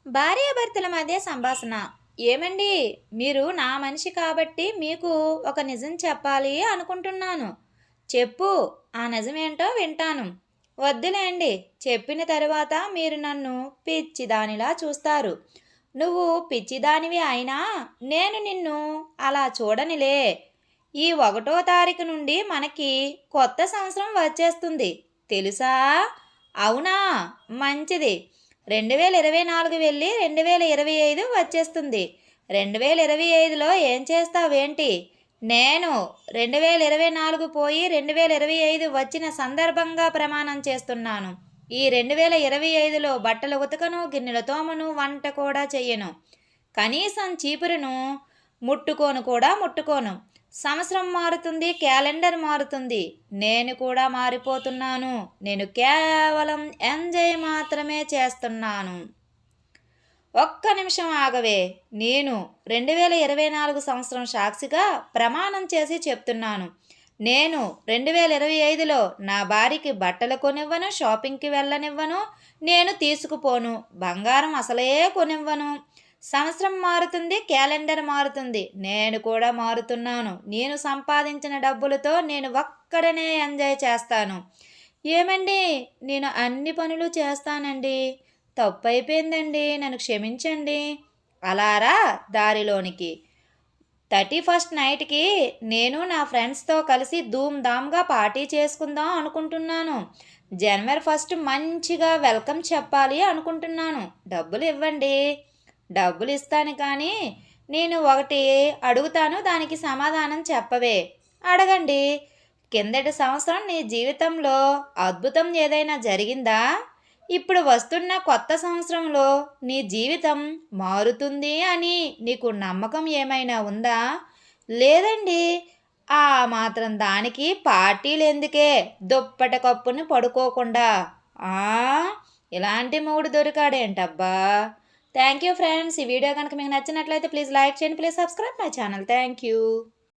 భార్యాభర్తల మధ్య సంభాషణ. ఏమండి, మీరు నా మనిషి కాబట్టి మీకు ఒక నిజం చెప్పాలి అనుకుంటున్నాను. చెప్పు. ఆ నిజమేంటో వింటాను. వద్దులేండి, చెప్పిన తరువాత మీరు నన్ను పిచ్చిదానిలా చూస్తారు. నువ్వు పిచ్చిదానివి అయినా నేను నిన్ను అలా చూడనిలే. ఈ 1వ తారీఖు నుండి మనకి కొత్త సంవత్సరం వచ్చేస్తుంది తెలుసా? అవునా? మంచిది. 2024 వెళ్ళి 2025 వచ్చేస్తుంది. 2025లో ఏం చేస్తావేంటి? నేను 2024 పోయి 2025 వచ్చిన సందర్భంగా ప్రమాణం చేస్తున్నాను. ఈ 2025లో బట్టలు ఉతకను, గిన్నెలు తోమను, వంట కూడా చెయ్యను. కనీసం చీపురును ముట్టుకోను. సంవత్సరం మారుతుంది, క్యాలెండర్ మారుతుంది, నేను కూడా మారిపోతున్నాను. నేను కేవలం ఎంజాయ్ మాత్రమే చేస్తున్నాను. ఒక్క నిమిషం ఆగవే. నేను 2024 సంవత్సరం సాక్షిగా ప్రమాణం చేసి చెప్తున్నాను. నేను 2025లో నా భార్యకి బట్టలు కొనివ్వను, షాపింగ్కి వెళ్ళనివ్వను, నేను తీసుకుపోను, బంగారం అసలే కొనివ్వను. సంవత్సరం మారుతుంది, క్యాలెండర్ మారుతుంది, నేను కూడా మారుతున్నాను. నేను సంపాదించిన డబ్బులతో నేను ఒక్కడనే ఎంజాయ్ చేస్తాను. ఏమండి, నేను అన్ని పనులు చేస్తానండి. తప్పైపోయిందండి, నన్ను క్షమించండి. అలారా దారిలోనికి. 31st నైట్కి నేను నా ఫ్రెండ్స్తో కలిసి ధూమ్ధామ్గా పార్టీ చేసుకుందాం అనుకుంటున్నాను. జనవరి 1 మంచిగా వెల్కమ్ చెప్పాలి అనుకుంటున్నాను. డబ్బులు ఇవ్వండి. డబ్బులు ఇస్తాను, కానీ నేను ఒకటి అడుగుతాను, దానికి సమాధానం చెప్పవే. అడగండి. కిందటి సంవత్సరం నీ జీవితంలో అద్భుతం ఏదైనా జరిగిందా? ఇప్పుడు వస్తున్న కొత్త సంవత్సరంలో నీ జీవితం మారుతుంది అని నీకు నమ్మకం ఏమైనా ఉందా? లేదండి. ఆ మాత్రం దానికి పార్టీలు ఎందుకే? దుప్పటి కప్పుని పడుకోకుండా. ఇలాంటి మూడు దొరికాడేంటబ్బా. Thank you friends. ఈ వీడియో కనుక మీకు నచ్చినట్లయితే ప్లీజ్ లైక్ చేయండి, please subscribe my channel. Thank you.